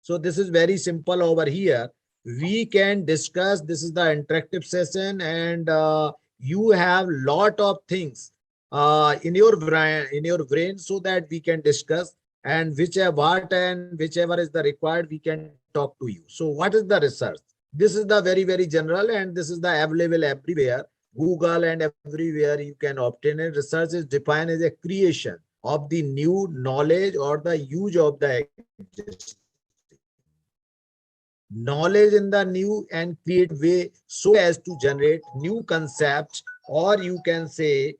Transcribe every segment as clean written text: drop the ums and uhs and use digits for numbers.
So this is very simple over here. We can discuss. This is the interactive session, and you have lot of things in your brain, so that we can discuss, and whichever is the required, we can talk to you. So what is the research? This is the very general, and this is the available everywhere. Google and everywhere you can obtain it. Research is defined as a creation of the new knowledge or the use of the existing knowledge in the new and creative way, so as to generate new concepts, or you can say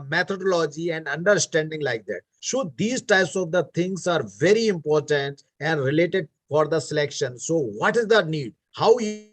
methodology and understanding, like that. So these types of the things are very important and related for the selection. So what is the need? How you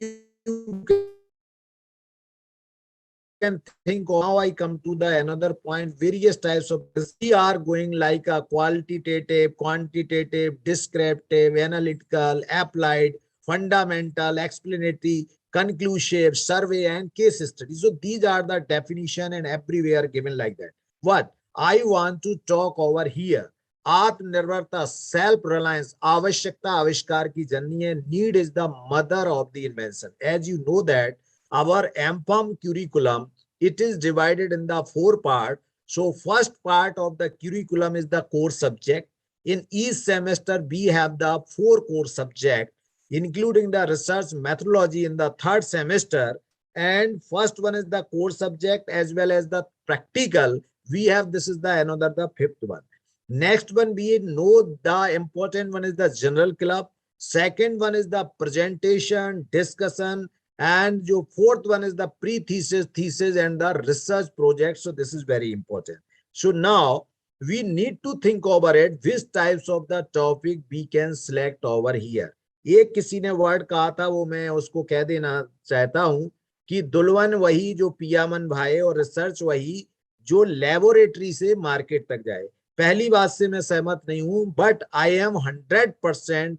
can think of it? Now I come to the another point, various types of research we are going, like a qualitative, quantitative, descriptive, analytical, applied, fundamental, explanatory, conclusive, survey, and case study. So these are the definition and everywhere given like that. What I want to talk over here, आत्मनिर्भरता, self reliance, आवश्यकता आविष्कार की जननी है. Need is the mother of the invention. As you know that our MPharm curriculum, it is divided in the 4 parts. So first part of the curriculum is the core subject. In each semester we have the 4 core subject, including the research methodology in the 3rd semester. And first one is the core subject as well as the practical. We have, this is the another, the 5th one. Next one, we know the important one is the general club. Second one is the presentation, discussion, and your 4th one is the pre-thesis, thesis, and the research project. So this is very important. So now we need to think over it, which types of the topic we can select over here. एक किसी ने word कहा था, वो मैं उसको कह देना चाहता हूं कि दुल्हन वही जो पियामन भाई, और रिसर्च वही जो लेबोरेटरी से मार्केट तक जाए. पहली बात से मैं सहमत नहीं हूं, but I am 100%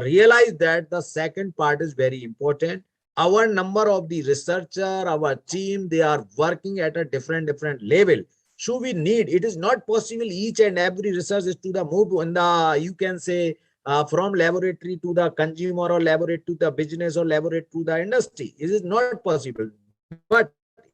realize that the second part is very important. Our number of the researcher, our team, they are working at a different level. So we need, it is not possible each and every research is to the move in the, you can say, from laboratory to the consumer, or laboratory to the business, or laboratory to the industry. It is not possible. But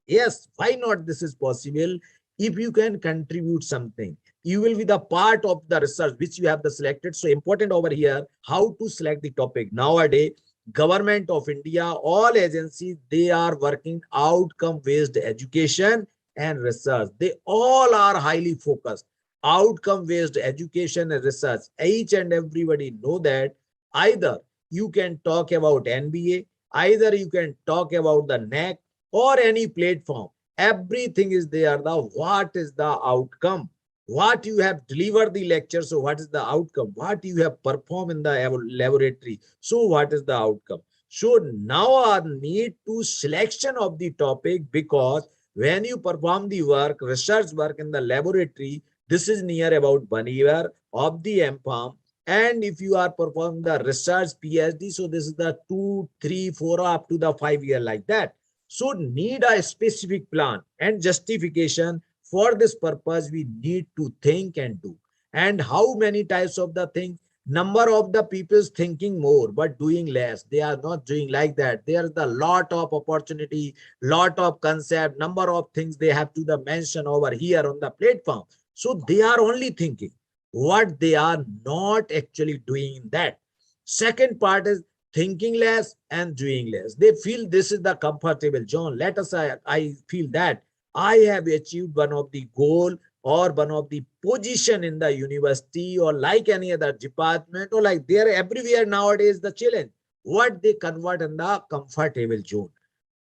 yes, why not? This is possible if you can contribute something. You will be the part of the research which you have the selected. So important over here, how to select the topic. Nowadays, government of India, all agencies, they are working outcome based education and research. They all are highly focused. Outcome based education and research. Each and everybody know that either you can talk about NBA, either you can talk about the NAC or any platform. Everything is there. The what is the outcome? What you have delivered the lecture, so what is the outcome? What you have performed in the laboratory, so what is the outcome? So now our need to selection of the topic, because when you perform the work, research work in the laboratory, this is near about 1 year of the MPharm. And if you are performing the research PhD, so this is the 2, 3, 4 up to the 5 year, like that. So need a specific plan and justification. For this purpose, we need to think and do. And how many types of the thing? Number of the people thinking more but doing less. They are not doing like that. There is a lot of opportunity, lot of concept, number of things they have to the mention over here on the platform. So they are only thinking. What they are not actually doing in that. Second part is thinking less and doing less. They feel this is the comfortable zone. Let us, I feel that I have achieved one of the goal or one of the position in the university or like any other department, or like there everywhere nowadays the challenge. What they convert in the comfortable zone.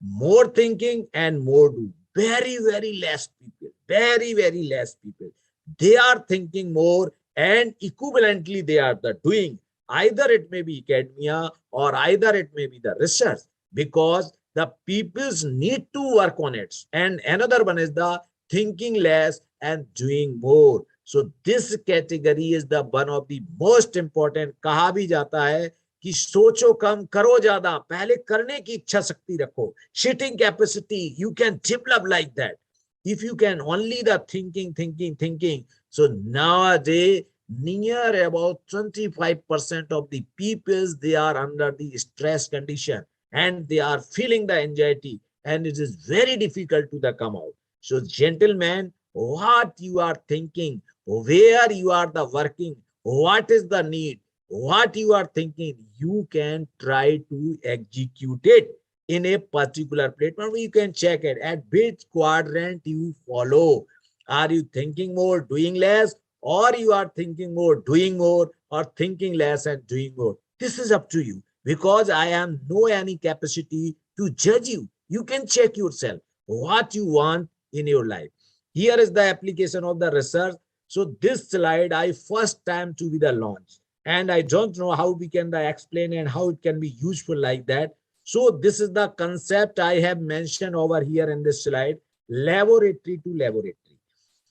More thinking and more do. Very less people. Very less people. They are thinking more and equivalently they are the doing. Either it may be academia or either it may be the research, because the peoples need to work on it. And another one is the thinking less and doing more. So this category is the one of the most important. कहा भी जाता है कि सोचो कम करो ज्यादा, पहले करने की इच्छा शक्ति रखो. Sitting capacity, you can develop like that. If you can only the thinking. So nowadays near about 25% of the peoples, they are under the stress condition and they are feeling the anxiety, and it is very difficult to the come out. So gentlemen, what you are thinking, where you are the working, what is the need, what you are thinking, you can try to execute it in a particular platform. You can check it at which quadrant you follow. Are you thinking more, doing less, or you are thinking more, doing more, or thinking less and doing more? This is up to you, because I am no any capacity to judge you. You can check yourself what you want in your life. Here is the application of the research. So this slide I first time to be the launch, and I don't know how we can explain and how it can be useful like that. So this is the concept I have mentioned over here in this slide. Laboratory to laboratory,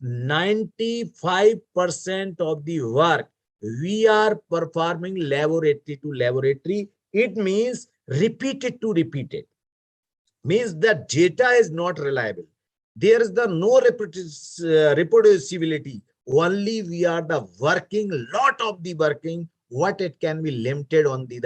95% of the work we are performing laboratory to laboratory. It means repeated to repeated, means the data is not reliable. There is the no reproducibility. Only we are the working, lot of the working, what it can be limited on the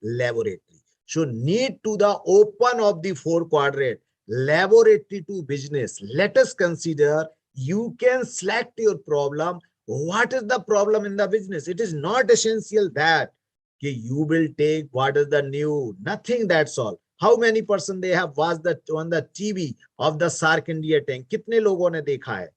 laboratory. So need to the open of the four quadrant, laboratory to business. Let us consider, you can select your problem. What is the problem in the business? It is not essential that you will take what is the new, nothing, that's all. How many person they have watched that on the TV of the Sark India tank? कितने लोगों ने देखा है?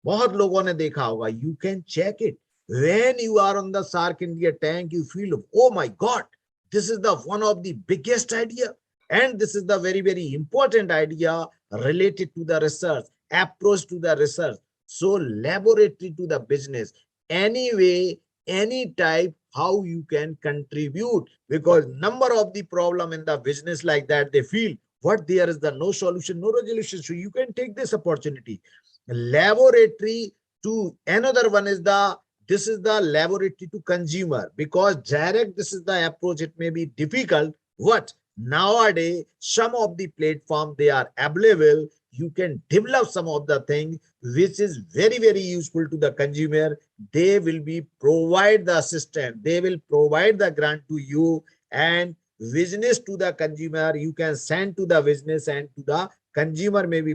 बहुत लोगों ने देखा होगा. You can check it. When you are on the Sark India tank, you feel, oh my God, this is the one of the biggest idea. And this is the very, very important idea related to the research, approach to the research. So laboratory to the business. Anyway, any type, how you can contribute, because number of the problem in the business like that, they feel what there is the no solution, no resolution. So you can take this opportunity. Laboratory to another one is the, this is the laboratory to consumer, because direct this is the approach, it may be difficult. What nowadays some of the platform they are available, you can develop some of the things which is very, very useful to the consumer. They will be provide the assistant, they will provide the grant to you, and business to the consumer, you can send to the business and to the consumer may be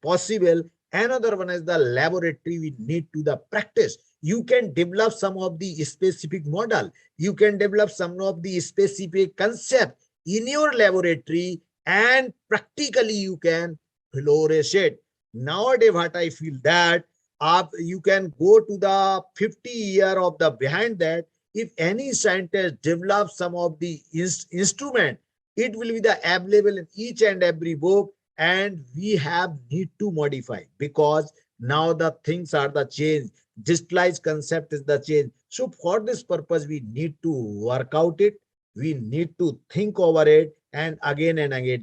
possible. Another one is the laboratory, we need to the practice. You can develop some of the specific model, you can develop some of the specific concept in your laboratory, and practically you can flourish it. Nowadays what I feel that you can go to the 50 year of the behind that, if any scientist develops some of the instrument, it will be the available in each and every book, and we have need to modify, because now the things are the change, digitalized concept is the change. So for this purpose we need to work out it, we need to think over it, and again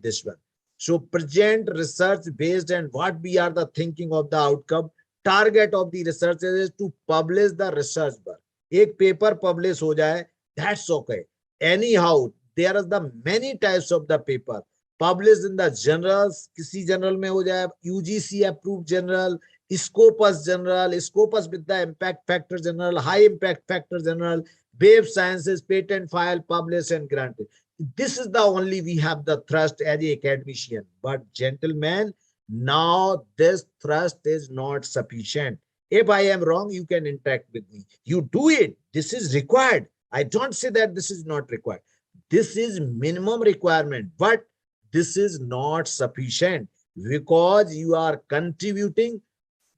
this one. So present research based and what we are the thinking of the outcome. Target of the research is to publish the research work. एक paper publish हो जाए, that's okay. Anyhow, there are the many types of the paper published in the journals. किसी journal में हो जाए, UGC approved journal, Scopus journal, Scopus with the impact factor journal, high impact factor journal, Web Sciences, patent file published and granted. This is the only we have the thrust as a academician. But gentlemen, now this thrust is not sufficient. If I am wrong, you can interact with me. You do it. This is required. I don't say that this is not required. This is minimum requirement, but this is not sufficient, because you are contributing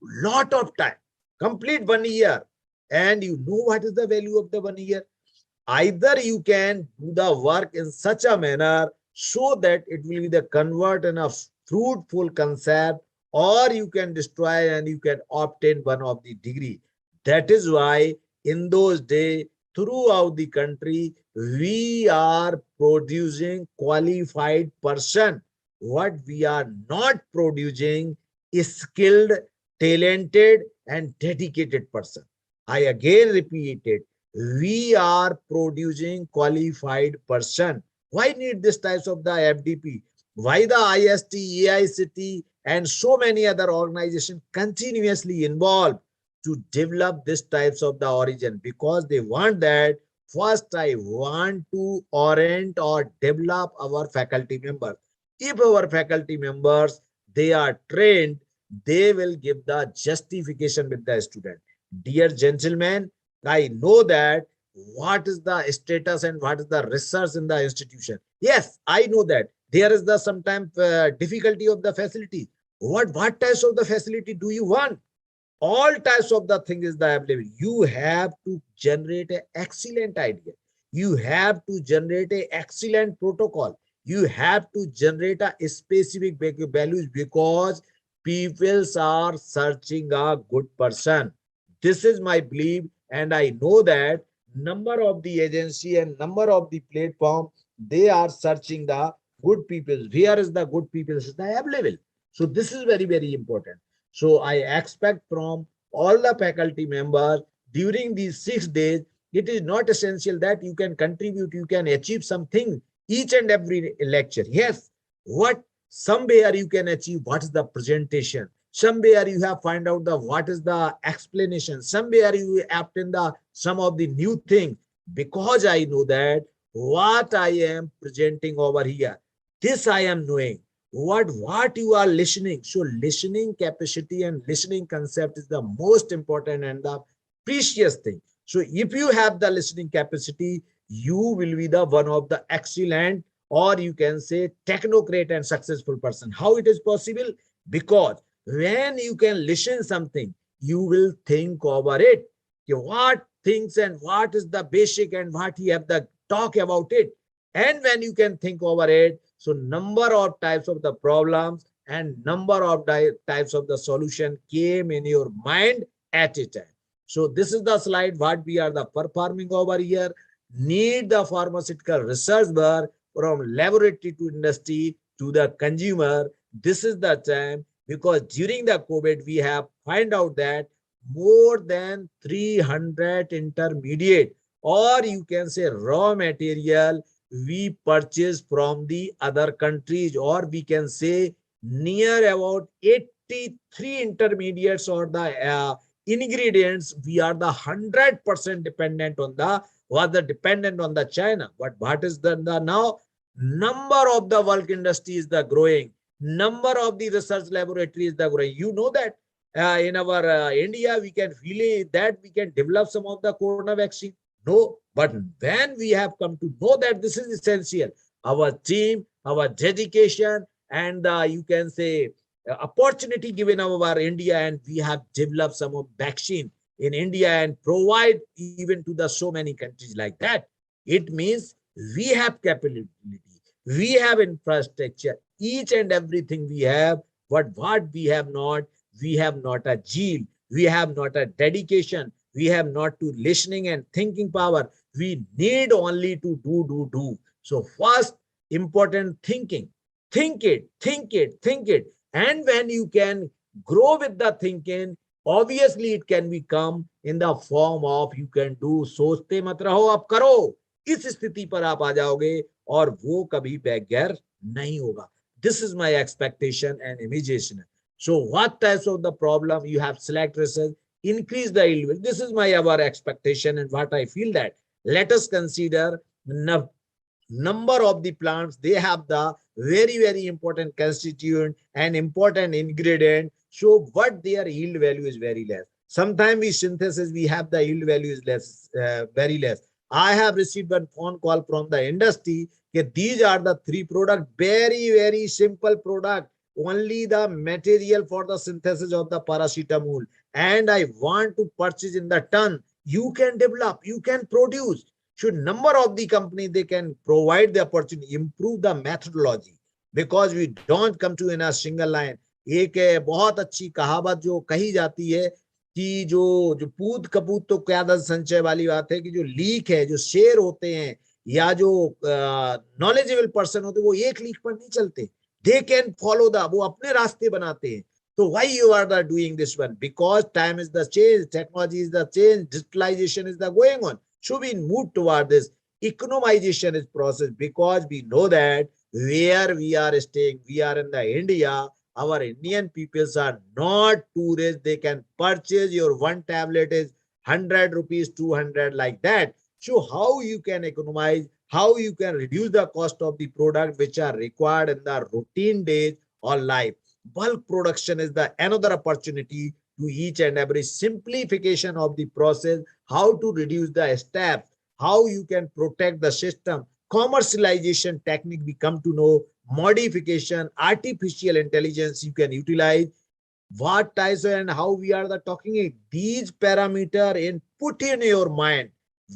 lot of time, complete 1 year, and you know what is the value of the 1 year. Either you can do the work in such a manner so that it will be the convert in a fruitful concept, or you can destroy and you can obtain one of the degree. That is why in those days throughout the country we are producing qualified person. What we are not producing is skilled, talented and dedicated person. I again repeat it, we are producing qualified person. Why need this types of the FDP? Why the ISTE, AICTE and so many other organizations continuously involved to develop this types of the origin, because they want that first I want to orient or develop our faculty members. If our faculty members, they are trained, they will give the justification with the student. Dear gentlemen, I know that what is the status and what is the research in the institution. Yes, I know that there is the sometimes difficulty of the facility. What types of the facility do you want? All types of the thing is the available. You have to generate an excellent idea. You have to generate an excellent protocol. You have to generate a specific values, because people are searching a good person. This is my belief, and I know that number of the agency and number of the platform, they are searching the good people. Where is the good people is the available? So this is very, very important. So I expect from all the faculty members during these 6 days, it is not essential that you can contribute, you can achieve something each and every lecture. Yes, what somewhere you can achieve, what is the presentation, somewhere you have find out the what is the explanation, somewhere you obtain the some of the new thing, because I know that what I am presenting over here, this I am knowing what you are listening. So listening capacity and listening concept is the most important and the precious thing. So if you have the listening capacity, you will be the one of the excellent, or you can say technocrat and successful person. How it is possible? Because when you can listen something, you will think over it. What things and what is the basic and what you have the talk about it. And when you can think over it, so number of types of the problems and number of types of the solution came in your mind at a time. So this is the slide what we are the performing over here. Need the pharmaceutical research bar from laboratory to industry to the consumer. This is the time, because during the COVID, we have find out that more than 300 intermediate, or you can say raw material, we purchase from the other countries, or we can say near about 83 intermediates or the ingredients, we are the 100% dependent on the dependent on the China. But what is the now number of the work industry is the growing, number of the research laboratories is the growing. You know that in our India, we can feel that we can develop some of the corona vaccine. No, but when we have come to know that this is essential, our team, our dedication, and you can say opportunity given our India, and we have developed some of vaccine in India and provide even to the so many countries like that. It means we have capability, we have infrastructure, each and everything we have, but what we have not a zeal, we have not a dedication, we have not to listening and thinking power. We need only to do. So first important thinking, think it, think it, think it. And when you can grow with the thinking, obviously it can become in the form of you can do सोचते मत रहो अब करो. इस स्थिति पर आप आ जाओगे और वो कभी बैगैर नहीं होगा. This is my expectation and imagination. So what types of the problem you have select research, increase the yield. This is my our expectation and what I feel that. Let us consider number of the plants, they have the very, very important constituent and important ingredient. So what their yield value is very less. Sometimes we synthesis, we have the yield value is less, very less. I have received one phone call from the industry that these are the 3 products, very, very simple product, only the material for the synthesis of the paracetamol, and I want to purchase in the ton. You can develop, you can produce. So number of the company, they can provide the opportunity, improve the methodology, because we don't come to in a single line. एक बहुत अच्छी कहावत जो कही जाती है कि जो पूत कपूत तो क्यादत संचय वाली बात है कि जो लीक है, जो शेर होते हैं या जो नॉलेजेबल पर्सन होते हैं, वो एक लीक पर नहीं चलते. They can follow वो अपने रास्ते बनाते हैं. So why you are the doing this one? Because time is the change, technology is the change, digitalization is the going on. So we move toward this economization is process, because we know that where we are staying, we are in the India, our Indian peoples are not too rich. They can purchase your one tablet is 100 rupees, 200 like that. So how you can economize, how you can reduce the cost of the product which are required in the routine days or life. Bulk production is the another opportunity to each and every simplification of the process, how to reduce the steps, how you can protect the system. Commercialization technique we come to know, modification, artificial intelligence you can utilize, what types and how we are the talking it. These parameter in put in your mind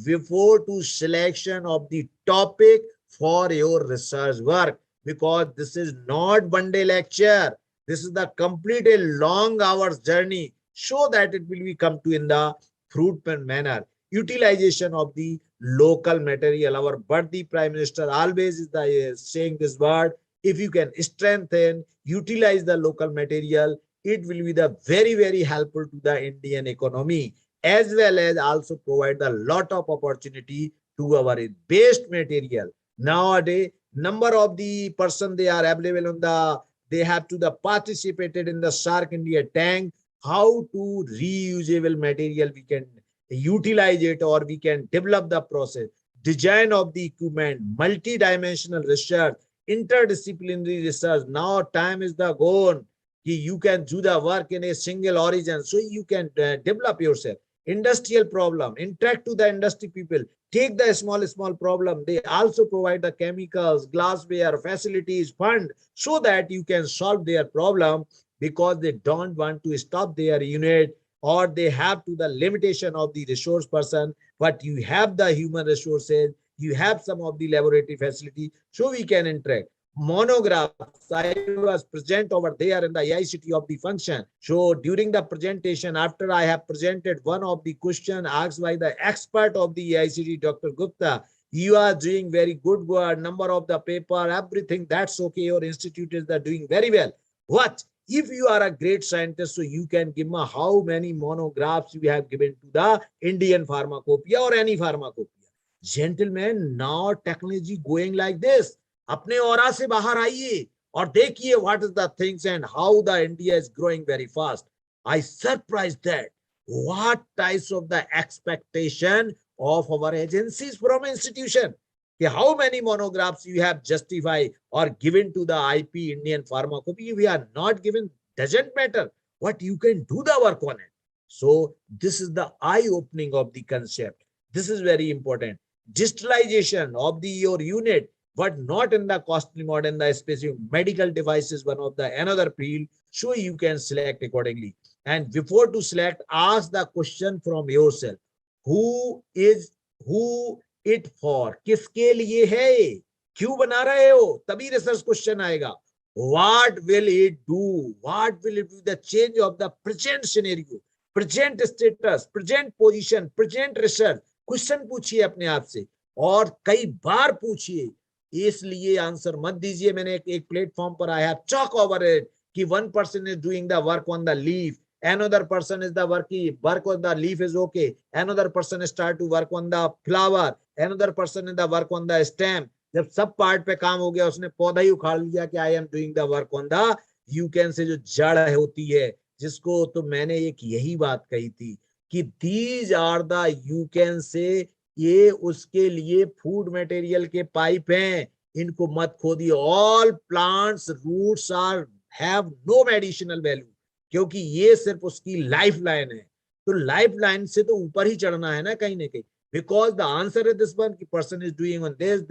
before to selection of the topic for your research work, because this is not one day lecture. This is the complete a long hours journey, so that it will be come to in the fruitful manner. Utilization of the local material. Our birthday prime minister always is the saying this word. If you can strengthen, utilize the local material, it will be the very helpful to the Indian economy, as well as also provide a lot of opportunity to our waste material. Nowadays, number of the person they are available on the, they have to the participated in the Shark India tank, how to reusable material we can utilize it, or we can develop the process, design of the equipment, multi-dimensional research, interdisciplinary research. Now time is the gone. You can do the work in a single origin, so you can develop yourself. Industrial problem, interact to the industry people, take the small problem. They also provide the chemicals, glassware, facilities, fund, so that you can solve their problem, because they don't want to stop their unit, or they have to the limitation of the resource person, but you have the human resources, you have some of the laboratory facility, so we can interact. Monographs, I was present over there in the AICTE of the function. So during the presentation, after I have presented one of the question asked by the expert of the AICTE, Dr. Gupta, you are doing very good work, number of the paper, everything, that's okay, your institute is doing very well. What if you are a great scientist, so you can give me how many monographs you have given to the Indian pharmacopoeia or any pharmacopoeia. Gentlemen, now technology going like this. अपने औरा से बाहर आइए और देखिए what is the things and how the India is growing very fast. I surprised that what types of the expectation of our agencies from institution. How many monographs you have justified or given to the IP Indian pharmacopoeia, we are not given, doesn't matter what you can do the work on it. So this is the eye opening of the concept. This is very important. Digitalization of the your unit, but not in the costly modern, the specific medical devices, one of the another field, so you can select accordingly. And before to select, ask the question from yourself, who is, who it for, किसके लिए है, क्यों बना रहे हो, तभी research question आएगा. What will it do, what will it do the change of the present scenario, present status, present position, present research. Question पूछिए अपने आप से, और कई बार पूछिए, इसलिए आंसर मत दीजिए. मैंने एक प्लेटफॉर्म पर आया चॉक ओवर इट कि one person is doing the work on the leaf, another person is the work on the leaf is okay, another person start to work on the flower, another person is the work on the stem. जब सब part पे काम हो गया, उसने पौधा ही उखाड़ लिया कि I am doing the work on the, you can से जो जड़ होती है, जिसको तो मैंने एक यही बात कही थी कि these are the, you can say, ये उसके लिए फूड मटेरियल के पाइप हैं, इनको मत खोदिए. All plants roots are have no medicinal value, क्योंकि ये सिर्फ उसकी लाइफ लाइन है. तो लाइफ लाइन से तो ऊपर ही चढ़ना है ना कहीं ना कहीं, because the answer is this one, person is doing on this,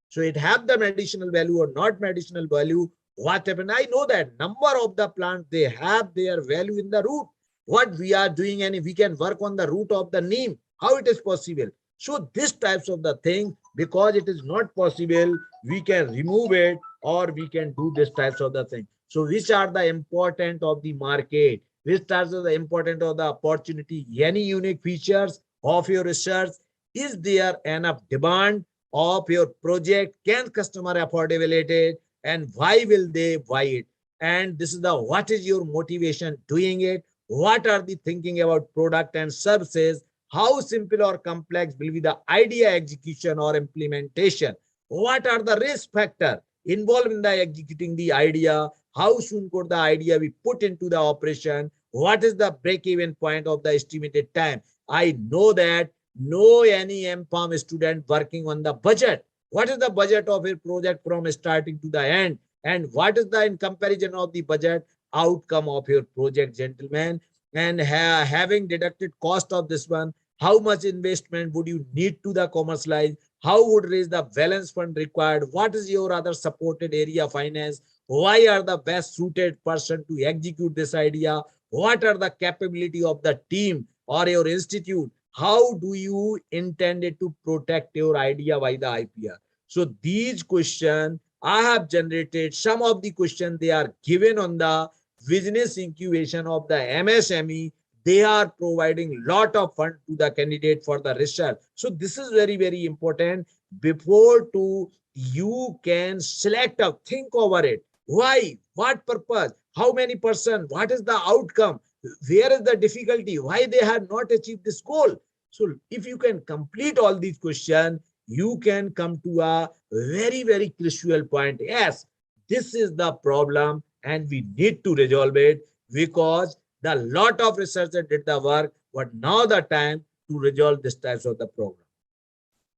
so it have the medicinal value or not medicinal value. What happened, I know that number of the plants, they have their value in the root, what we are doing, and if we can work on the root of the neem, how it is possible. So this types of the thing, because it is not possible, we can remove it, or we can do this types of the thing. So which are the important of the market, which are the important of the opportunity, any unique features of your research, is there enough demand of your project, can customer affordability it, and why will they buy it. And this is the, what is your motivation doing it, what are the thinking about product and services, how simple or complex will be the idea execution or implementation, what are the risk factor, involved in the executing the idea, how soon could the idea be put into the operation, what is the break-even point of the estimated time. I know that no any M.Pharm student working on the budget. What is the budget of a project from starting to the end? And what is the, in comparison of the budget, outcome of your project, gentlemen? And having deducted cost of this one, how much investment would you need to the commercialize? How would raise the balance fund required? What is your other supported area finance? Why are the best suited person to execute this idea? What are the capability of the team or your institute? How do you intend to protect your idea by the IPR? So these questions I have generated. Some of the questions they are given on the business incubation of the MSME. They are providing lot of fund to the candidate for the research. So this is very, very important. Before to you can select a, think over it. Why? What purpose? How many person? What is the outcome? Where is the difficulty? Why they have not achieved this goal? So if you can complete all these questions, you can come to a very, very crucial point. Yes, this is the problem and we need to resolve it, because the lot of researchers did the work, but now the time to resolve this types of the problem.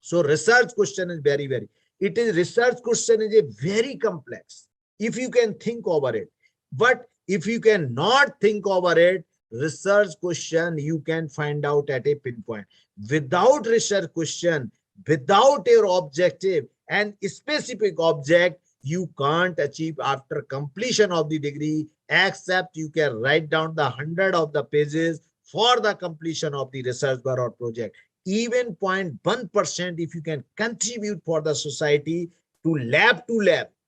So research question is very, very, it is research question is a very complex if you can think over it. But if you cannot think over it, research question you can find out at a pinpoint. Without research question, without your objective and specific object, you can't achieve after completion of the degree, except you can write down the 100 of the pages for the completion of the research work or project. Even 0.1% if you can contribute for the society to lab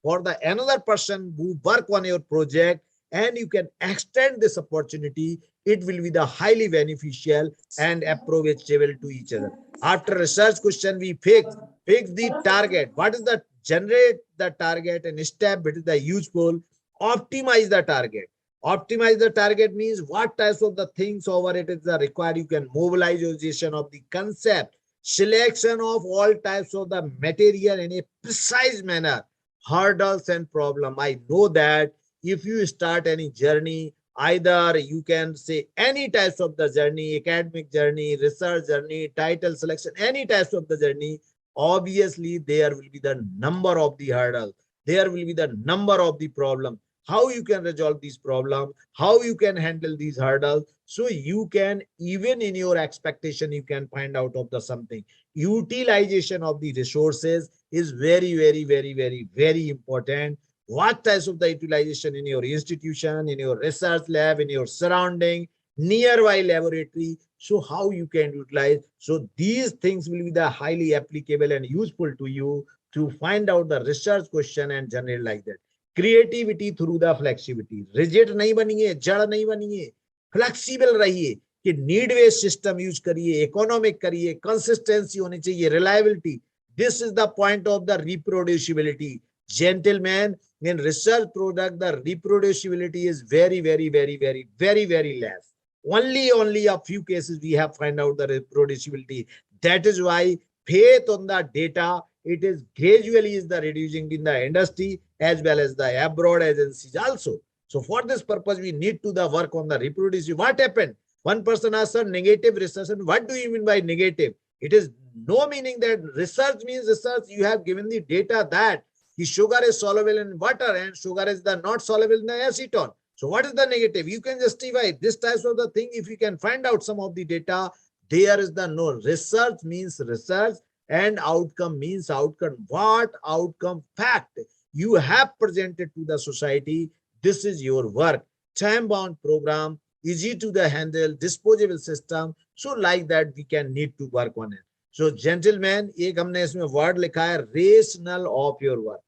for the another person who work on your project, and you can extend this opportunity, it will be the highly beneficial and approachable to each other. After research question, we fix the target. What is the generate the target and step? It is the useful. Optimize the target. Optimize the target means what types of the things over it is the required. You can mobilization of the concept, selection of all types of the material in a precise manner, hurdles and problem. I know that if you start any journey, either you can say any types of the journey, academic journey, research journey, title selection, any types of the journey, obviously there will be the number of the hurdles, there will be the number of the problem. How you can resolve these problem, how you can handle these hurdles, so you can, even in your expectation, you can find out of the something. Utilization of the resources is very, very, very, very, very important. What types of the utilization in your institution, in your research lab, in your surrounding, nearby laboratory, so how you can utilize. So these things will be the highly applicable and useful to you to find out the research question and generate like that. Creativity through the flexibility, rigid नहीं बनिए, जड़ नहीं बनिए, flexible रहिए कि need based system use करिए, economic करिए, consistency होनी चाहिए, reliability. This is the point of the reproducibility. Gentlemen, in research product, the reproducibility is very, very, very, very, very, very less. Only a few cases we have find out the reproducibility. That is why faith on the data, it is gradually is the reducing in the industry as well as the abroad agencies also. So for this purpose, we need to the work on the reproducibility. What happened? One person asked, sir, negative research. And what do you mean by negative? It is no meaning that research means research. You have given the data that sugar is soluble in water and sugar is the not soluble in the acetone. So what is the negative? You can justify this types of the thing if you can find out some of the data. There is the no. Research means research and outcome means outcome. What outcome? Fact you have presented to the society. This is your work. Time-bound program, easy to the handle, disposable system. So like that we can need to work on it. So gentlemen, एक हमने इसमें word लिखा है rational of your work.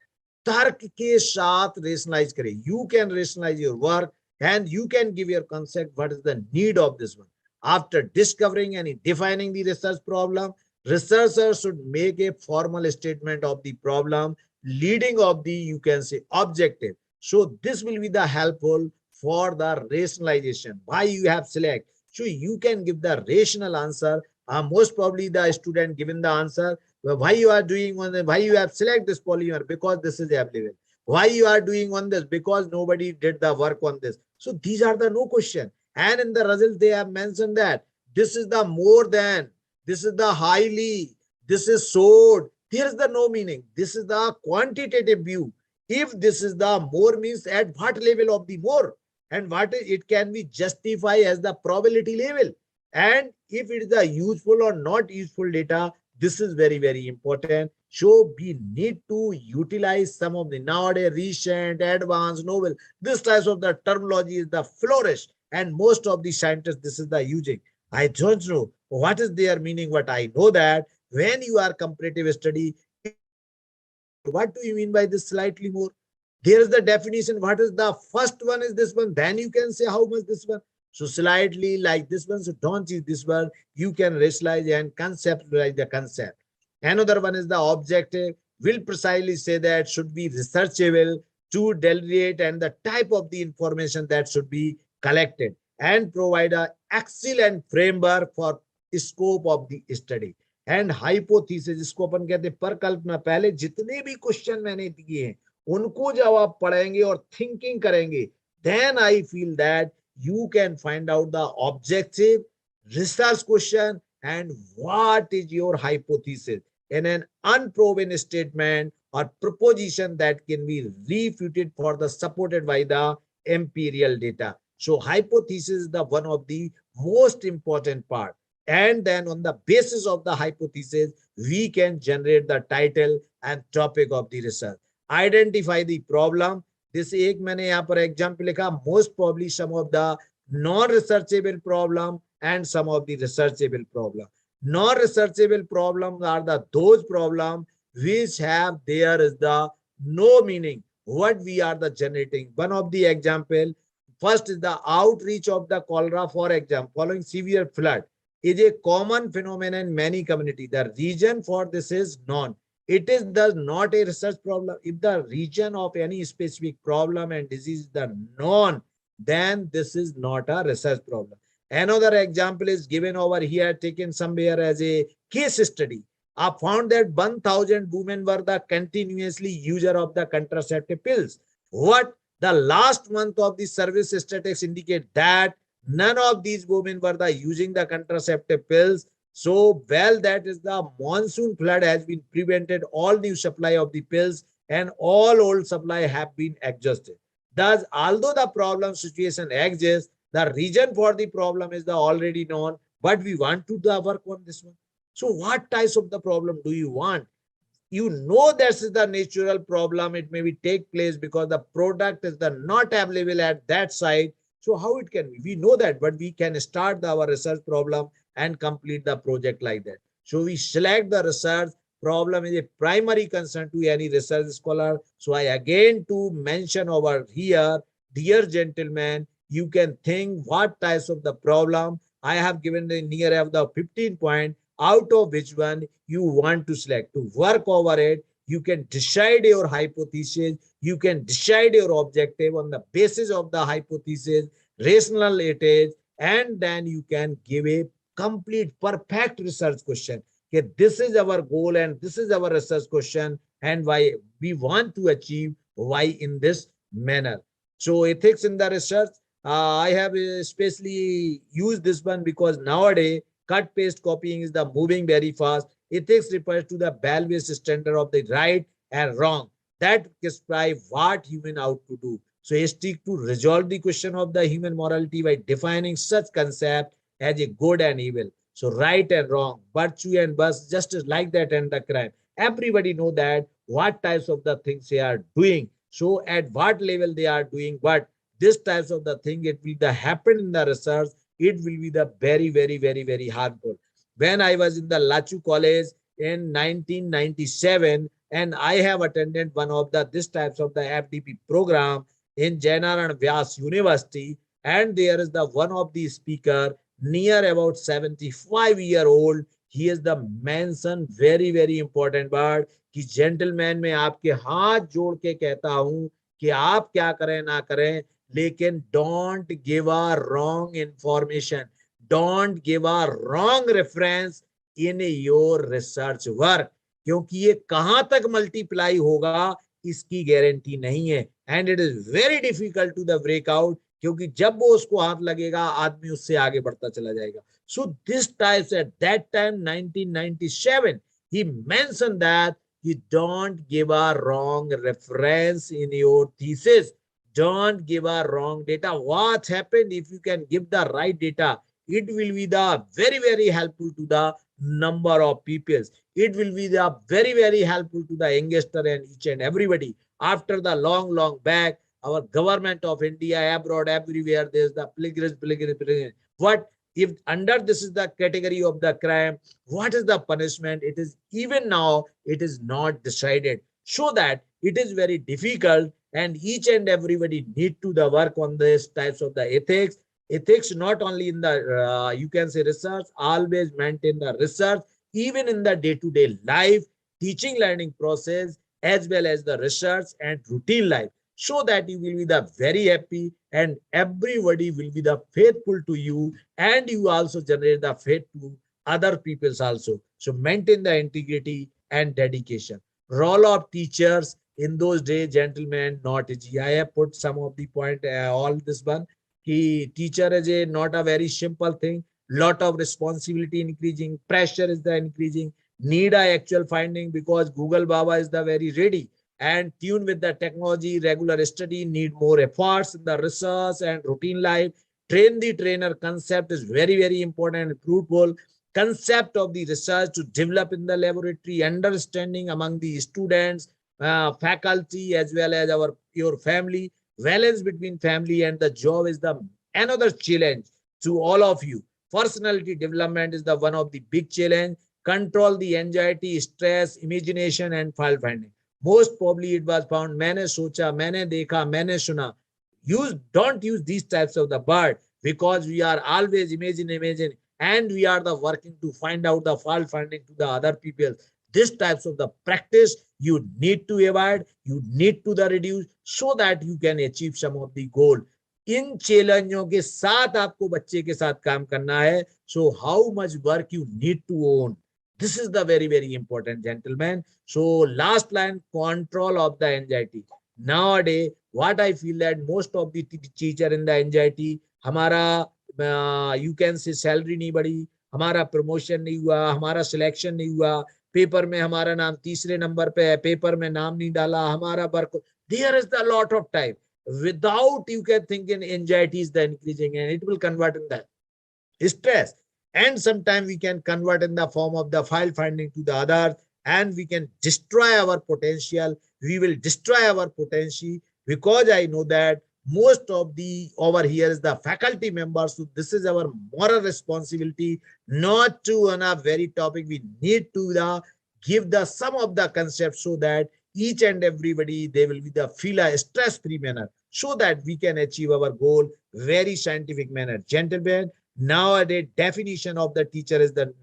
तर्क के साथ rationalize करें. You can rationalize your work and you can give your concept. What is the need of this one? After discovering and defining the research problem, researchers should make a formal statement of the problem, leading of the, you can say, objective. So this will be the helpful for the rationalization. Why you have select? So you can give the rational answer. Most probably the student given the answer. Why you are doing on the, why you have select this polymer? Because this is available. Why you are doing on this? Because nobody did the work on this. So these are the no question. And in the results, they have mentioned that this is the more than, this is the highly, this is sold. Here's the no meaning. This is the quantitative view. If this is the more means at what level of the more, and what it can be justified as the probability level. And if it is the useful or not useful data, this is very, very important. So we need to utilize some of the nowadays recent, advanced, novel. This types of the terminology is the flourish, and most of the scientists this is the using. I don't know what is their meaning, but I know that when you are comparative study, what do you mean by this slightly more? There is the definition. What is the first one is this one. Then you can say how much this one. So slightly like this one. So don't use this one. You can rationalize and conceptualize the concept. Another one is the objective. Will precisely say that should be researchable to delineate and the type of the information that should be collected and provide a excellent framework for scope of the study. And hypothesis, जिसको अपन कहते हैं परिकल्पना, पहले जितने भी question मैंने दिए हैं उनको जब आप पढ़ेंगे और थिंकिंग करेंगे, then I feel that you can find out the objective research question and what is your hypothesis in an unproven statement or proposition that can be refuted for the supported by the empirical data. So hypothesis is the one of the most important part. And then on the basis of the hypothesis, we can generate the title and topic of the research. Identify the problem. This एक मैंने यहाँ पर example लिखा, most probably some of the non-researchable problem and some of the researchable problem. Non-researchable problems are the those problems which have there is the no meaning. What we are the generating. One of the example, first is the outreach of the cholera, for example, following severe flood is a common phenomenon in many communities. The reason for this is known. It is thus not a research problem. If the region of any specific problem and disease is the known, then this is not a research problem. Another example is given over here, taken somewhere as a case study. I found that 1,000 women were the continuously user of the contraceptive pills. What the last month of the service statistics indicate that none of these women were the using the contraceptive pills. So, well, that is the monsoon flood has been prevented all new supply of the pills and all old supply have been exhausted. Thus, although the problem situation exists, the reason for the problem is the already known, but we want to work on this one. So what types of the problem do you want? You know this is the natural problem. It may be take place because the product is the not available at that site. So how it can be? We know that, but we can start our research problem and complete the project like that. So we select the research problem is a primary concern to any research scholar. So I again to mention over here, dear gentlemen, you can think what types of the problem. I have given the near of the 15 point, out of which one you want to select to work over it. You can decide your hypothesis. You can decide your objective on the basis of the hypothesis, rational it is, and then you can give a complete perfect research question. Okay, this is our goal and this is our research question and why we want to achieve why in this manner. So ethics in the research, I have especially used this one because nowadays cut paste copying is the moving very fast. Ethics refers to the values standard of the right and wrong that prescribe what human ought to do. So stick to resolve the question of the human morality by defining such concept as a good and evil. So right and wrong, virtue and vice, justice like that and the crime. Everybody know that what types of the things they are doing. So at what level they are doing what. This types of the thing, it will the happen in the research. It will be the very, very, very, very harmful. When I was in the Lachu College in 1997, and I have attended one of the this types of the FDP program in Jainar and Vyas University, and there is the one of the speaker near about 75-year-old. He is the mention very, very important word कि gentleman मैं आपके हाथ जोड़ के कहता हूं कि आप क्या करें ना करें, लेकिन don't give a wrong information, don't give a wrong reference in your research work. क्योंकि ये कहां तक मल्टीप्लाई होगा इसकी गारंटी नहीं है, and it is very difficult to the breakout, क्योंकि जब वो उसको हाथ लगेगा आदमी उससे आगे बढ़ता चला जाएगा. So this types at that time 1997 he mentioned that you don't give a wrong reference in your thesis. Don't give a wrong data. What happened if you can give the right data? It will be the very, very helpful to the number of people. It will be the very, very helpful to the youngster and each and everybody. After the long, long back, our government of India, abroad, everywhere, there's the pilgrimage. What if under this is the category of the crime? What is the punishment? It is even now, it is not decided. So that it is very difficult, and each and everybody need to the work on this types of the ethics. Ethics not only in the you can say research, always maintain the research, even in the day-to-day life, teaching learning process, as well as the research and routine life, so that you will be the very happy and everybody will be the faithful to you, and you also generate the faith to other peoples also. So maintain the integrity and dedication. Role of teachers in those days, gentlemen, not easy. I have put some of the point, all this one. Ki teacher is a not a very simple thing. Lot of responsibility increasing, pressure is the increasing, need a actual finding, because Google Baba is the very ready and tune with the technology, regular study, need more efforts in the research and routine life. Train the trainer concept is very, very important and fruitful. Concept of the research to develop in the laboratory, understanding among the students, faculty, as well as your family. Balance between family and the job is the another challenge to all of you. Personality development is the one of the big challenge. Control the anxiety, stress, imagination, and file finding. Most probably it was found मैंने सोचा, मैंने देखा, मैंने सुना. Don't use these types of the word, because we are always imagine, and we are the working to find out the fault finding to the other people. This types of the practice you need to avoid, you need to the reduce, so that you can achieve some of the goal. इन चैलेंजों के साथ आपको बच्चे के साथ काम करना है. So how much work you need to own? This is the very, very important, gentlemen. So last line, control of the anxiety. Nowadays, what I feel that most of the teacher in the anxiety, हमारा you can say salary नहीं बढ़ी, हमारा promotion नहीं हुआ, हमारा selection नहीं हुआ, paper में हमारा नाम तीसरे नंबर पे है, पेपर में नाम नहीं डाला, हमारा work. There is a lot of time. Without you can think in anxiety is the increasing, and it will convert in that stress, and sometimes we can convert in the form of the file finding to the others, and we can destroy our potential. We will destroy our potential, because I know that most of the over here is the faculty members. So this is our moral responsibility, not to on a very topic. We need to give the sum of the concepts, so that each and everybody they will be the feel a stress-free manner, so that we can achieve our goal very scientific manner. Gentlemen, nowadays definition of the teacher is the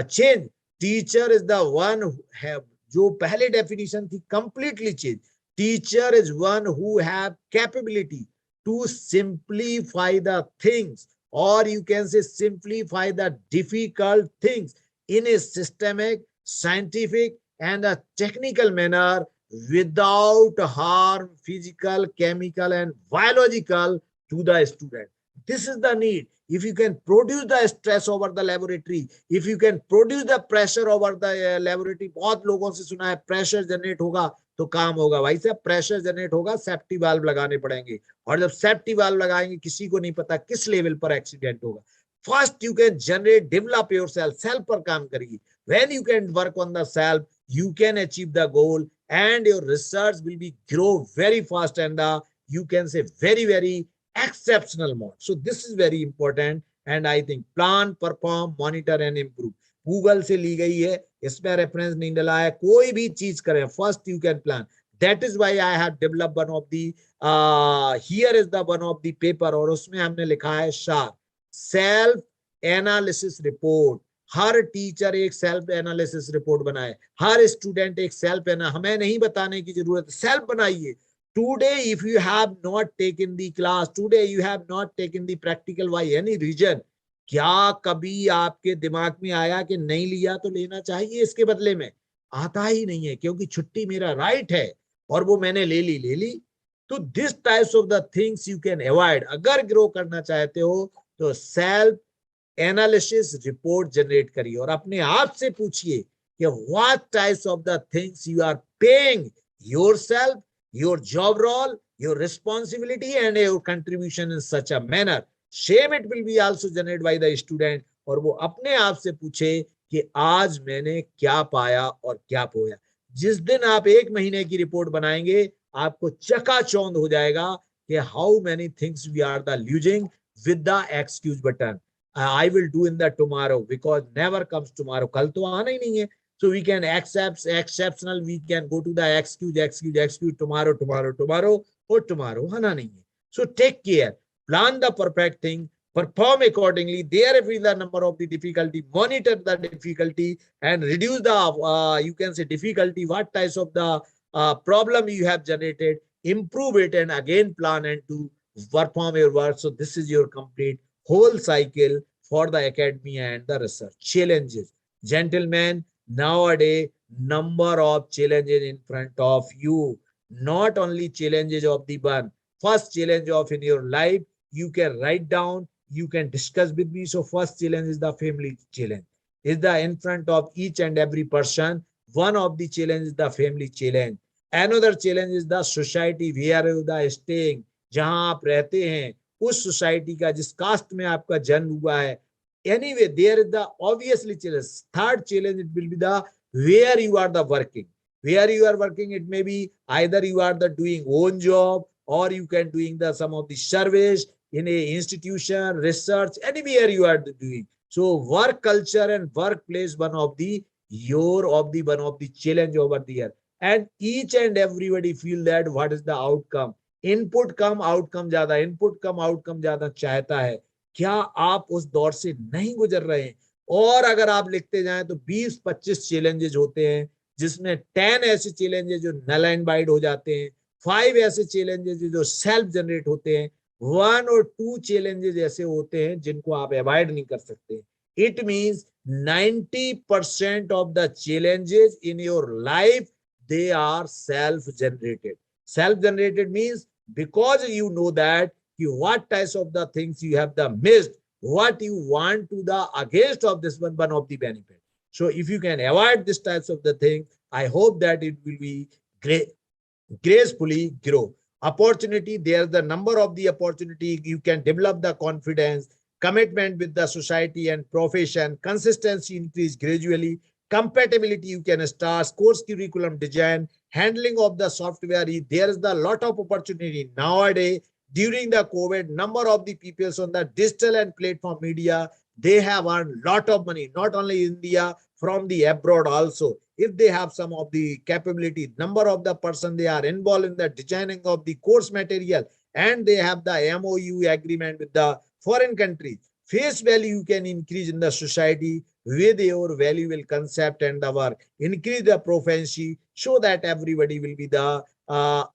change. Teacher is the one who have जो पहले definition थी completely change. Teacher is one who have capability to simplify the things, or you can say simplify the difficult things in a systemic, scientific, and a technical manner, without harm physical, chemical, and biological to the student. This is the need. If you can produce the stress over the laboratory, if you can produce the pressure over the laboratory, बहुत लोगों से सुना है pressure generate होगा तो काम होगा. भाई साहब pressure generate होगा, सेफ्टी वाल्व लगाने पड़ेंगे, और जब सेफ्टी वाल्व लगाएंगे किसी को नहीं पता किस लेवल पर एक्सीडेंट होगा. First you can generate, develop yourself, self पर काम करिए. When you can work on the self, you can achieve the goal, and your research will be grow very fast, and you can say very, very exceptional mode. So this is very important, and I think plan, perform, monitor, and improve. Google से ली गई है, इसमें reference नहीं डला है. कोई भी चीज करें, first you can plan. That is why I have developed one of the here is the one of the paper, और उसमें हमने लिखा है शार्प सेल्फ एनालिसिस रिपोर्ट. हर टीचर एक सेल्फ एनालिसिस रिपोर्ट बनाए, हर स्टूडेंट एक सेल्फ हमें नहीं बताने की जरूरत, सेल्फ बनाइए. Today, if you have not taken the class, today you have not taken the practical by any reason, क्या कभी आपके दिमाग में आया कि नहीं लिया तो लेना चाहिए इसके बदले में? आता ही नहीं है, क्योंकि छुट्टी मेरा राइट है और वो मैंने ले ली। तो this types of the things you can avoid. अगर ग्रो करना चाहते हो तो सेल्फ एनालिसिस रिपोर्ट जनरेट करिए और अपने आप से पूछिए कि what types of the things you are paying yourself, your job role, your responsibility and your contribution in such a manner. Shame it will be also generated by the student, और वो अपने आप से पूछे कि आज मैंने क्या पाया और क्या खोया। जिस दिन आप 1 महीने की रिपोर्ट बनाएंगे आपको चकाचौंध हो जाएगा कि how many things we are the losing with the excuse button. I will do in the tomorrow, because never comes tomorrow, कल तो आना ही नहीं है। So we can accept exceptional, we can go to the excuse tomorrow, or tomorrow आना नहीं है। So take care, plan the perfect thing, perform accordingly. There will be the number of the difficulty, monitor the difficulty and reduce the you can say difficulty, what types of the problem you have generated, improve it, and again plan and to perform your work. So this is your complete whole cycle for the academy and the research. Challenges, gentlemen, nowadays number of challenges in front of you, not only challenges of the one first challenge of in your life, you can write down, you can discuss with me. So first challenge is the family challenge, is the in front of each and every person. One of the challenge is the family challenge, another challenge is the society where you are staying, जहां आप रहते हैं उस society का, जिस cast में आपका जन्म हुआ है। Anyway, there is the obviously challenge. Third challenge, it will be the where you are the working. Where you are working, it may be either you are the doing own job or you can doing the some of the service in a institution, research, anywhere you are doing. So work culture and workplace one of the one of the challenge over there. And each and everybody feel that what is the outcome. Input come outcome ज्यादा, input कम outcome ज्यादा चाहता है। क्या आप उस दौर से नहीं गुजर रहे हैं? और अगर आप लिखते जाएं तो 20-25 चैलेंजेस होते हैं, जिसमें 10 ऐसे चैलेंजेस जो नल एंड वाइड हो जाते हैं, 5 ऐसे चैलेंजेस जो सेल्फ जनरेट होते हैं, 1 और 2 चैलेंजेस ऐसे होते हैं जिनको आप अवॉइड नहीं कर सकते। It means 90% of the challenges in your life they are self generated. Self generated means because you know that what types of the things you have the missed, what you want to the against of this one of the benefit. So if you can avoid this types of the thing, I hope that it will be great, gracefully grow. Opportunity, there's the number of the opportunity, you can develop the confidence, commitment with the society and profession, consistency increase gradually, compatibility you can start, course curriculum design, handling of the software. There is the lot of opportunity nowadays. During the COVID, number of the people on the digital and platform media, they have earned lot of money, not only India, from the abroad also. If they have some of the capability, number of the person they are involved in the designing of the course material, and they have the MOU agreement with the foreign countries. Face value you can increase in the society with your valuable concept and the work. Increase the proficiency so that everybody will be the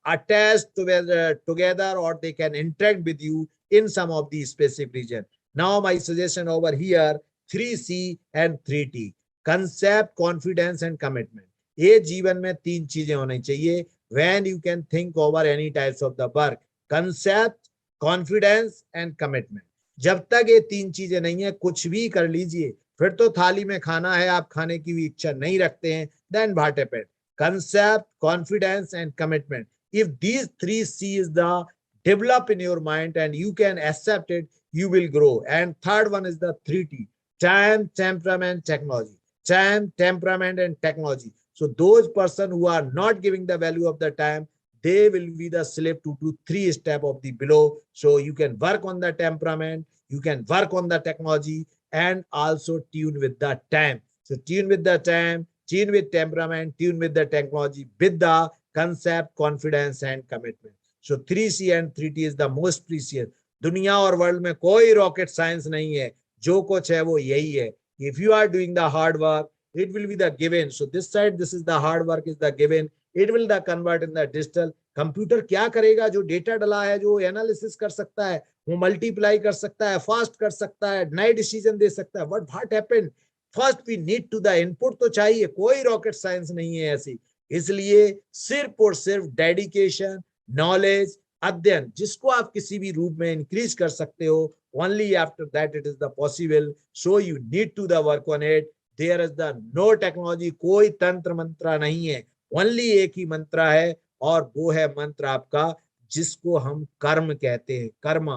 attached together, or they can interact with you in some of the specific region. Now my suggestion over here, 3C and 3T, concept, confidence and commitment. ये जीवन में 3 चीजें होनी चाहिए when you can think over any types of the work: concept, confidence and commitment. जब तक ये 3 चीजें नहीं है, कुछ भी कर लीजिए, फिर तो थाली में खाना है, आप खाने की भी इच्छा नहीं रखते हैं, then what happened? Concept, confidence and commitment. If these 3C is the develop in your mind and you can accept it, you will grow. And third one is the 3T, time, temperament, technology. Time, temperament and technology. So those person who are not giving the value of the time, they will be the slave to 3 step of the below. So you can work on the temperament, you can work on the technology, and also tune with the time. So tune with the time, tune with temperament, tune with the technology, with the concept, confidence and commitment. So 3C and 3T is the most precious. दुनिया और world में कोई rocket science नहीं है, जो कुछ है वो यही है. If you are doing the hard work, it will be the given. So this side, this is the hard work is the given. It will the convert in the digital. Computer क्या करेगा? जो data डला है, जो analysis कर सकता है, वो मल्टीप्लाई कर सकता है, फास्ट कर सकता है, नए डिसीजन दे सकता है. What happened? First we need to the input तो चाहिए, कोई रॉकेट साइंस नहीं है ऐसी। इसलिए सिर्फ और सिर्फ डेडिकेशन, नॉलेज, अध्ययन, जिसको आप किसी भी रूप में इंक्रीज कर सकते हो, only after that it is the possible. So you need to the work on it. There is the no technology, कोई तंत्र मंत्र नहीं है, ओनली एक ही मंत्र है, और वो है मंत्र आपका जिसको हम कर्म कहते हैं। कर्म,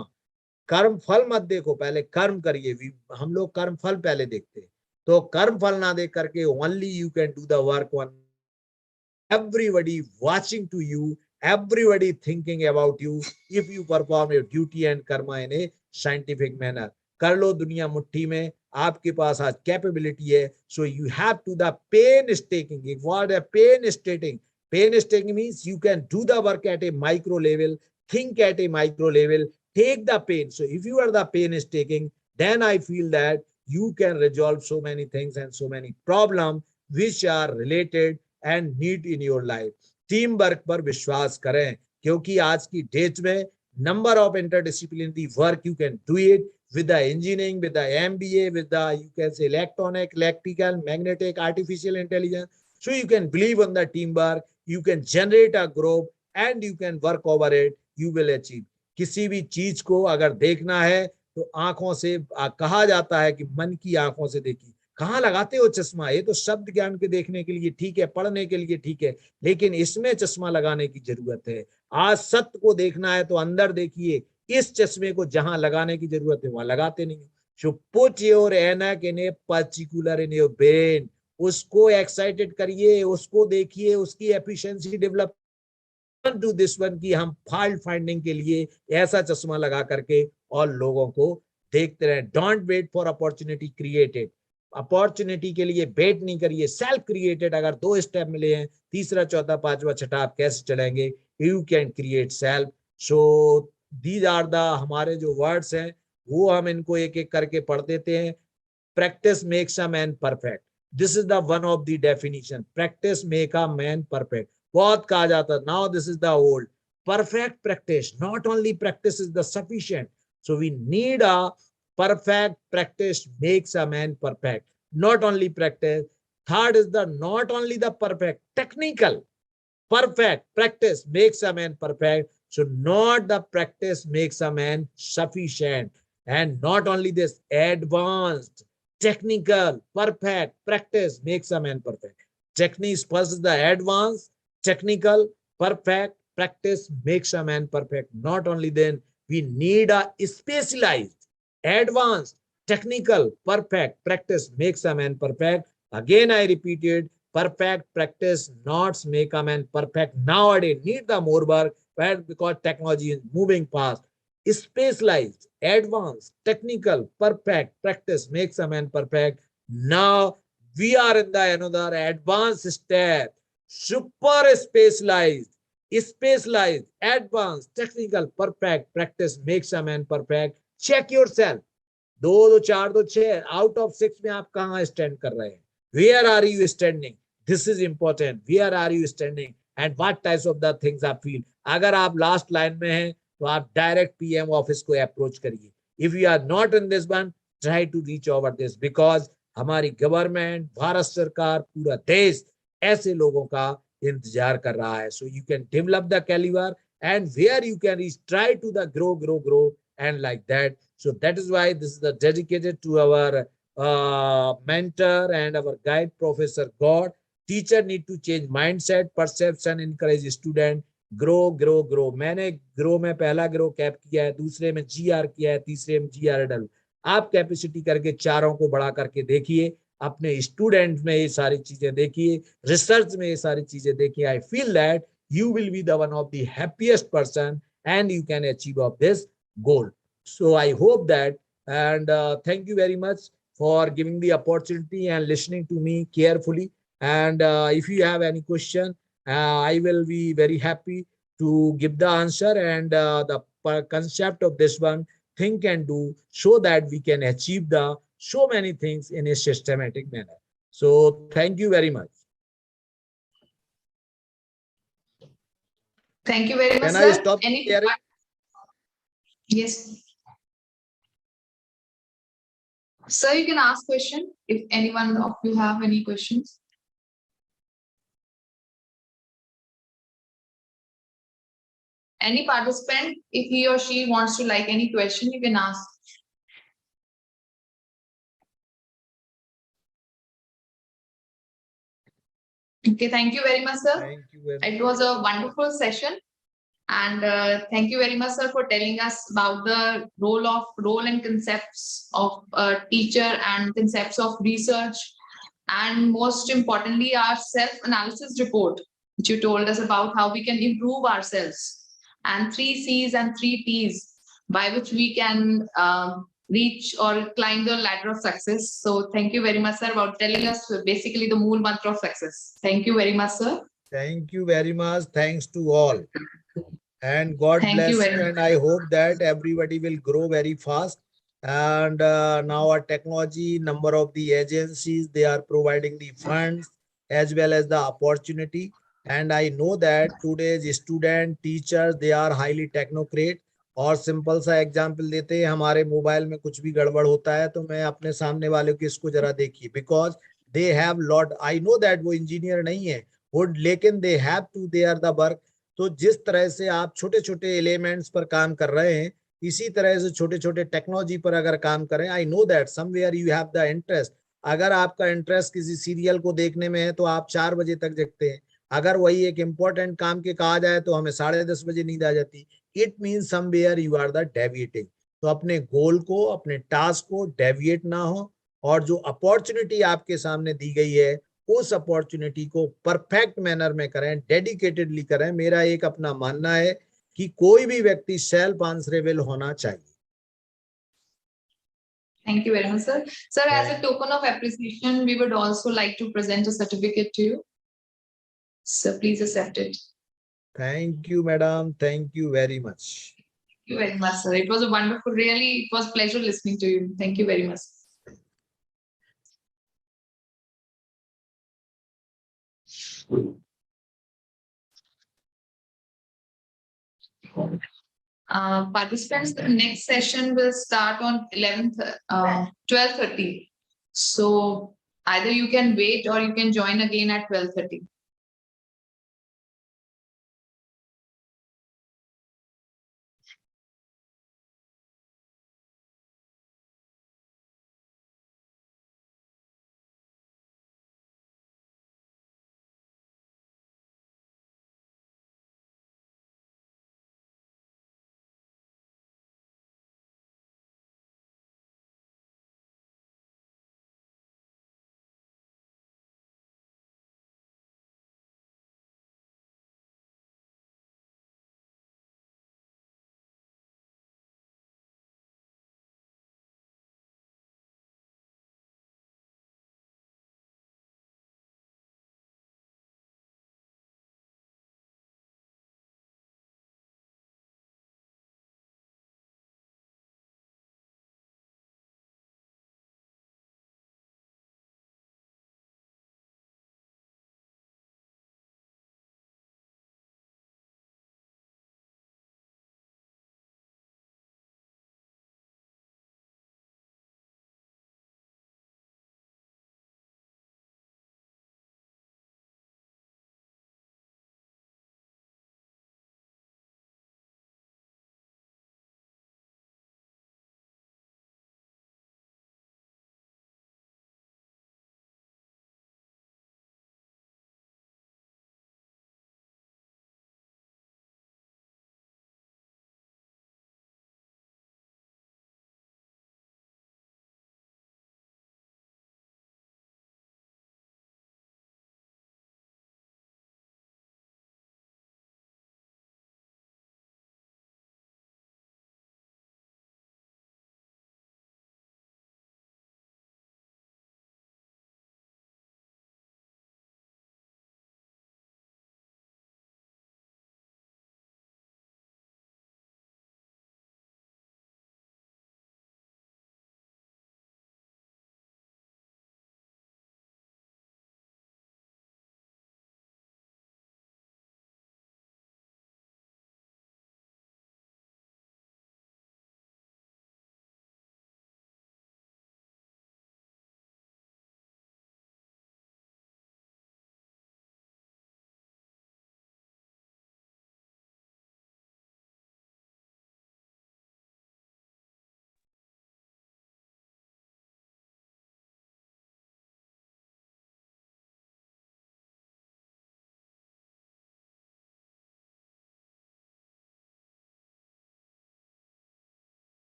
कर्म फल मत देखो, पहले कर्म करिए। हम लोग कर्म फल पहले देखते हैं, तो कर्म फल ना देख करके only you can do the work on everybody watching to you, everybody thinking about you if you perform your duty and karma in a scientific manner. कर लो, दुनिया मुट्ठी में, आपके पास आज कैपेबिलिटी है। So you have to the painstaking, एक word है painstaking. Painstaking means you can do the work at a micro level, think at a micro level, take the pain. So if you are the pain is taking, then I feel that you can resolve so many things and so many problems which are related and need in your life. Team work पर विश्वास करें, क्योंकि आज की date में number of interdisciplinary work you can do it with the engineering, with the MBA, with the you can say electronic, electrical, magnetic, artificial intelligence. So you can believe on the teamwork, you can generate a group and you can work over it, you will achieve. किसी भी चीज को अगर देखना है तो आंखों से, कहा जाता है कि मन की आंखों से देखिए। कहाँ लगाते हो चश्मा? ये तो शब्द ज्ञान के देखने के लिए ठीक है, पढ़ने के लिए ठीक है, लेकिन इसमें चश्मा लगाने की जरूरत है। आज सत्य को देखना है तो अंदर देखिए, इस चश्मे को जहां लगाने की जरूरत है वहां लगाते नहीं। सो पुट योर एनक in a particular in your brain, उसको एक्साइटेड करिए, उसको देखिए, उसकी efficiency develop to this one की हम फॉल्ट फाइंडिंग के लिए ऐसा चश्मा लगा करके और लोगों को देखते रहे। Don't wait for opportunity created, opportunity के लिए वेट नहीं करिए, सेल्फ क्रिएटेड। अगर 2 स्टेप मिले हैं, तीसरा चौथा पांचवा छठा आप कैसे चलेंगे? You can create self. So these are the हमारे जो वर्ड्स हैं, वो हम इनको एक एक करके पढ़ देते हैं। Practice makes a man perfect, this is the one of the definition. Practice make a man perfect, बहुत कहा जाता है, now this is the old perfect practice. Not only practice is the sufficient, so we need a perfect practice makes a man perfect. Not only practice. Third is the not only the perfect, technical. Perfect practice makes a man perfect. So not the practice makes a man sufficient. And not only this, advanced, technical, perfect practice makes a man perfect. Techniques first is the advanced, technical, perfect practice makes a man perfect. Not only then, we need a specialized, advanced, technical, perfect practice makes a man perfect. Again, I repeated, perfect practice not make a man perfect. Nowadays, need the more work, but because technology is moving fast. Specialized, advanced, technical, perfect practice makes a man perfect. Now we are in the another advanced step, super specialized, advanced, technical, perfect practice makes a man perfect. Check yourself. 2 2 4 2 6 out of 6 में आप कहाँ stand कर रहे हैं? Where are you standing? This is important, where are you standing and what types of the things आप फील। अगर आप लास्ट लाइन में हैं तो आप डायरेक्ट पीएम ऑफिस को अप्रोच करिए। If you are not in this one, try to reach over this, because हमारी गवर्नमेंट, भारत सरकार, पूरा देश ऐसे लोगों का इंतजार कर रहा है। So you can develop the calibre and where you can reach, try to the grow and like that. So that is why this is the dedicated to our mentor and our guide, Professor God. Teacher need to change mindset, perception, encourage student, grow. मैंने grow में पहला grow cap किया है, दूसरे में GR किया है, तीसरे में GR डल। आप कैपेसिटी करके चारों को बढ़ा करके देखिए, अपने स्टूडेंट में ये सारी चीजें देखिए, रिसर्च में ये सारी चीजें देखिए। आई feel that you will be the one of the happiest person and you can achieve of this goal. So I hope that, and thank you very much for giving the opportunity and listening to me carefully. And if you have any question, I will be very happy to give the answer and the concept of this one, think and do, so that we can achieve the so many things in a systematic manner. So thank you very much. Thank you very much, Can sir. I stop sharing? Yes. Sir, you can ask question if anyone of you have any questions. Any participant, if he or she wants to like any question, you can ask. Okay, thank you very much, sir. Thank you very It was a wonderful session. And thank you very much, sir, for telling us about the role and concepts of a teacher and concepts of research. And most importantly, our self-analysis report, which you told us about how we can improve ourselves, and 3 C's and 3 T's by which we can reach or climb the ladder of success. So thank you very much, sir, about telling us basically the mool mantra of success. Thank you very much, sir. Thank you very much. Thanks to all. And God Thank you bless very you. much. And I hope that everybody will grow very fast. And now our technology, number of the agencies, they are providing the funds as well as the opportunity. And I know that today's student, teachers, they are highly technocrate. और simple सा example देते हैं, हमारे mobile में कुछ भी गड़बड़ होता है तो मैं अपने सामने वाले को इसको जरा देखिए, because they have lot, I know that वो इंजीनियर नहीं है वो, लेकिन they have to they are the work. तो जिस तरह से आप छोटे छोटे एलिमेंट्स पर काम कर रहे हैं, इसी तरह से छोटे छोटे टेक्नोलॉजी पर अगर काम करें, आई know that somewhere you have the interest. अगर आपका इंटरेस्ट किसी सीरियल को देखने में है तो आप 4 बजे तक जगते हैं, अगर वही एक इंपॉर्टेंट काम के कहा जाए तो हमें 10:30 बजे नींद आ जाती। It mean somewhere you are the deviating. तो अपने गोल को, अपने टास्क को डेविएट ना हो, और जो अपॉर्चुनिटी आपके सामने दी गई है उस अपॉर्चुनिटी को परफेक्ट मैनर में करें, डेडिकेटेडली करें। मेरा एक अपना मानना है कि कोई भी व्यक्ति सेल्फ आंसरेबल होना चाहिए। Thank you very much, sir. Sir, as a token of appreciation, we would also like to present a certificate to you. So please accept it. Thank you, madam. Thank you very much. Thank you very much, sir. It was a wonderful, really, it was a pleasure listening to you. Thank you very much. Participants, the next session will start on 12:30. So either you can wait or you can join again at 12:30.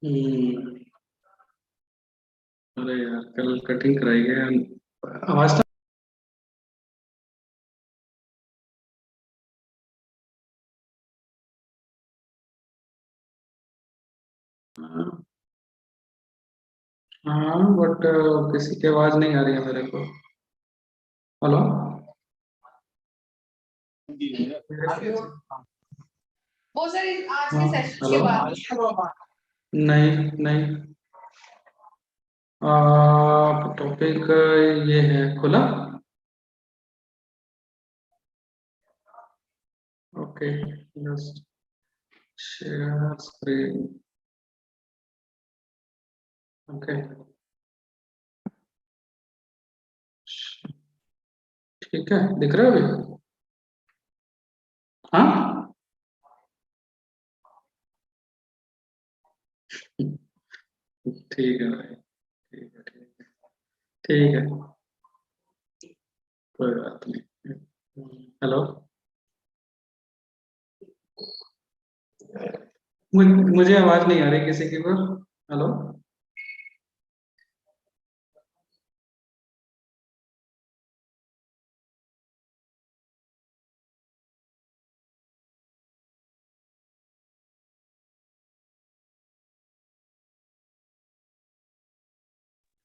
अरे यार कल cutting कराई है। आवाज हाँ but किसी की आवाज नहीं आ रही है मेरे को। हेलो। वो सर आज के हाँ सेशन के हेलो। बाद नहीं नहीं। टॉपिक ये है खुला। Okay just share screen. Okay ठीक है दिख रहा है अभी। हाँ ठीक है भाई ठीक है ठीक है ठीक है कोई बात नहीं। हेलो। मुझे आवाज नहीं आ रही किसी की पर। हेलो।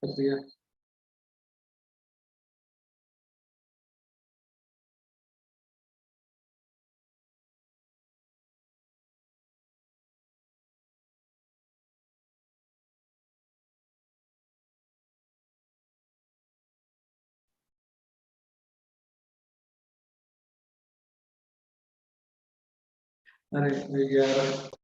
कर दिया। अरे यार